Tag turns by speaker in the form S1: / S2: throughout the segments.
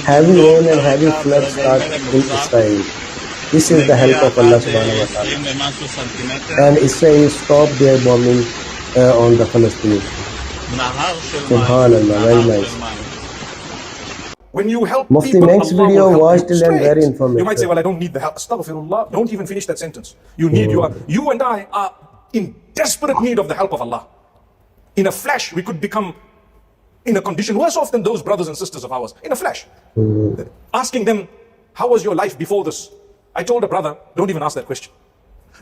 S1: Heavy rain and heavy flood start in Israel. This is the help of Allah subhanahu wa ta'ala. And Israel stopped their bombing on the Palestinians. Subhanallah, very nice.
S2: When you help
S1: Mufti,
S2: people,
S1: next
S2: Allah
S1: video
S2: will help
S1: was
S2: you
S1: still and
S2: straight.
S1: very informative.
S2: You might say, well, I don't need the help. Astaghfirullah. Don't even finish that sentence. You and I are in desperate need of the help of Allah. In a flash, we could become in a condition worse off than those brothers and sisters of ours. In a flash. Asking them, how was your life before this? I told a brother, don't even ask that question.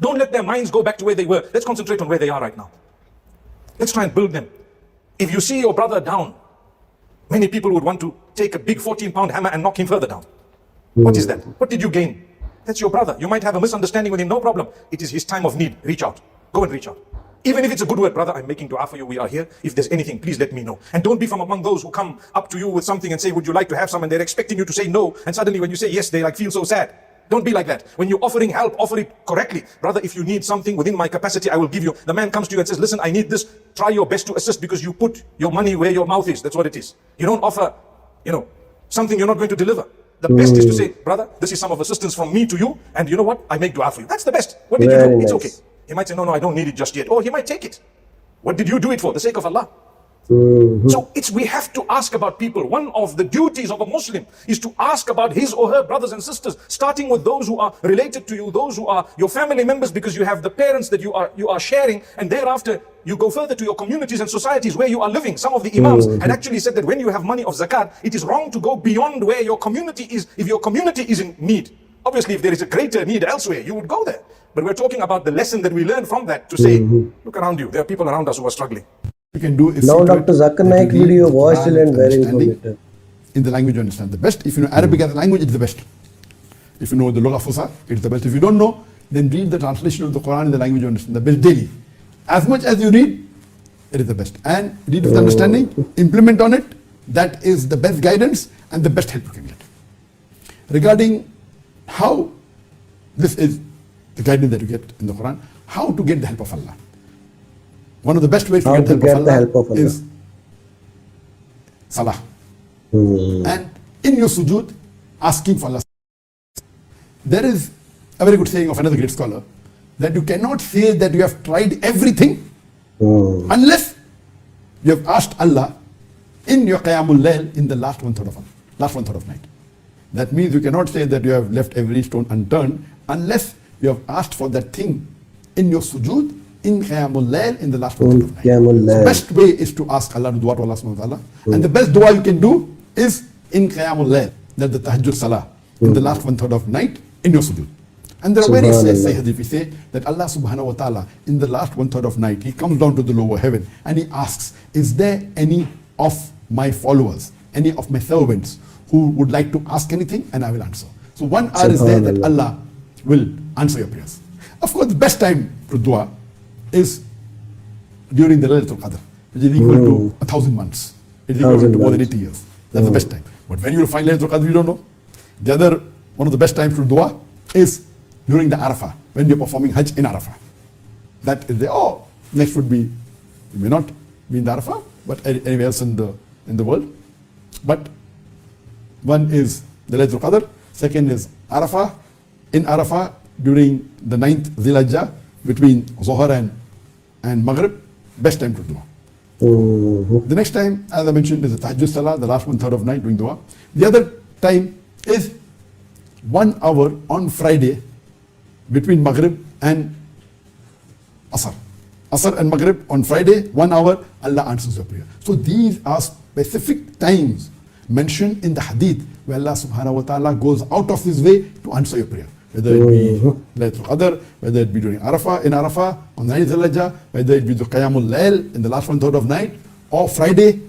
S2: Don't let their minds go back to where they were. Let's concentrate on where they are right now. Let's try and build them. If you see your brother down, many people would want to take a big 14-pound hammer and knock him further down. What is that? What did you gain? That's your brother. You might have a misunderstanding with him, no problem. It is his time of need. Reach out. Go and reach out. Even if it's a good word, brother, I'm making dua for you. We are here. If there's anything, please let me know. And don't be from among those who come up to you with something and say, would you like to have some? And they're expecting you to say no. And suddenly when you say yes, they like feel so sad. Don't be like that. When you're offering help, offer it correctly. Brother, if you need something within my capacity, I will give you. The man comes to you and says, listen, I need this. Try your best to assist because you put your money where your mouth is. That's what it is. You don't offer, something you're not going to deliver. The best is to say, brother, this is some of assistance from me to you. And you know what? I make dua for you. That's the best. What did you do? It's okay. He might say, no, I don't need it just yet. Or he might take it. What did you do it for? The sake of Allah. So we have to ask about people. One of the duties of a Muslim is to ask about his or her brothers and sisters, starting with those who are related to you, those who are your family members, because you have the parents that you are sharing, and thereafter you go further to your communities and societies where you are living. Some of the imams had actually said that when you have money of zakat, it is wrong to go beyond where your community is, if your community is in need. Obviously, if there is a greater need elsewhere, you would go there. But we're talking about the lesson that we learn from that to say, look around you, there are people around us who are struggling.
S3: You can do
S1: now Dr. Zakir Naik video was still and very informative.
S3: In the language you understand the best. If you know Arabic as a language, it's the best. If you know the Lugha Fusha, it's the best. If you don't know, then read the translation of the Quran in the language you understand the best daily. As much as you read, it is the best. And read with understanding, implement on it. That is the best guidance and the best help you can get. Regarding how this is the guidance that you get in the Quran, how to get the help of Allah. One of the best ways to get the help of Allah is salah. And in your sujood, asking for Allah. There is a very good saying of another great scholar that you cannot say that you have tried everything unless you have asked Allah in your Qiyamul Layl in the last one third of night. That means you cannot say that you have left every stone unturned unless you have asked for that thing in your sujood in Qiyamul Layl in the last one third of night. The best way is to ask Allah to dua to Allah subhanahu wa ta'ala. And the best dua you can do is in Qiyamul Layl, that the tahajjud salah in the last one third of night in your sujood. And there are various hadith. We say that Allah subhanahu wa ta'ala in the last one third of night, he comes down to the lower heaven and he asks, is there any of my followers, any of my servants who would like to ask anything, and I will answer. So 1 hour is there that Allah will answer your prayers. Of course, the best time to dua is during the Laylatul Qadr, which is equal to 1,000 months. It is equal to more than 80 years. That's the best time. But when you will find Laylatul Qadr, you don't know. The other, one of the best times to dua is during the Arafah, when you're performing Hajj in Arafah. That is the, next would be, you may not be in the Arafah, but anywhere else in the world. But one is the Laylatul Qadr, second is Arafah. In Arafah, during the 9th Zilhijjah, between Zohar and Maghrib, best time to dua. The next time, as I mentioned, is the Tahajjud Salah, the last one third of night doing dua. The other time is 1 hour on Friday between Maghrib and Asr. Asr and Maghrib on Friday, 1 hour, Allah answers your prayer. So these are specific times mentioned in the hadith where Allah subhanahu wa ta'ala goes out of his way to answer your prayer. Whether it be Laylatul Qadr, whether it be during Arafah, in Arafah, on 9th Zilhijjah, whether it be the Qiyamul Layl in the last one third of night, or Friday,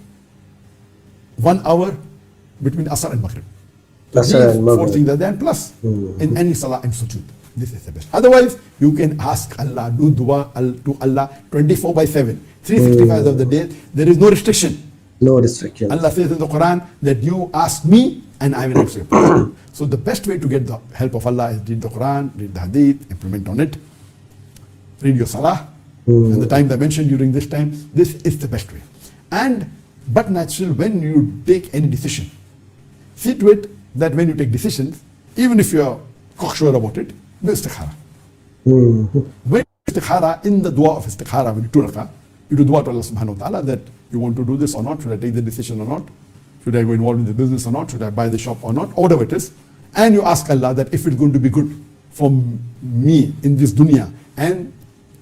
S3: 1 hour between Asr and Maghrib. These four things are there, and plus in any salah and sujood. This is the best. Otherwise, you can ask Allah, do dua to Allah 24/7, 365 of the day. There is no restriction.
S1: No restriction.
S3: Allah says in the Quran that you ask me and I will answer you. So the best way to get the help of Allah is read the Quran, read the Hadith, implement on it, read your Salah, and the time I mentioned during this time, this is the best way. And but natural when you take any decision. See to it that when you take decisions, even if you are cocksure about it, do istikhara. When istikhara, in the dua of istikhara, when you do rakah, you do dua to Allah subhanahu wa ta'ala that you want to do this or not, should I take the decision or not, should I go involved in the business or not, should I buy the shop or not, or whatever it is. And you ask Allah that if it's going to be good for me in this dunya and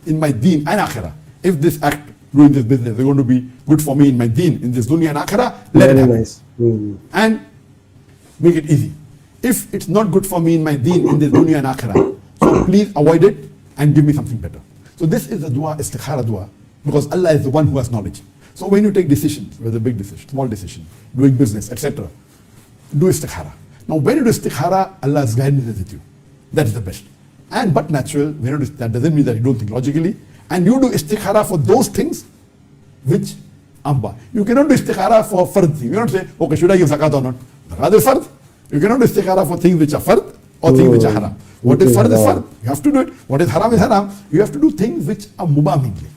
S3: in my deen and akhirah, if this act doing this business is going to be good for me in my deen, in this dunya and akhirah, let it happen.
S1: Nice.
S3: And make it easy. If it's not good for me in my deen, in this dunya and akhirah, so please avoid it and give me something better. So this is the dua, istikhara dua, because Allah is the one who has knowledge. So when you take decisions, whether big decision, small decision, doing business, etc., do istikhara. Now when you do istikhara, Allah's guidance is with you. That is the best. And but natural, when you do, that doesn't mean that you don't think logically. And you do istikhara for those things which amba. You cannot do istikhara for fard things. You cannot say, okay, should I give zakat or not? Zakat is fard. You cannot do istikhara for things which are fard or things which are haram. What is fard is fard. You have to do it. What is haram is haram. You have to do things which are mubah.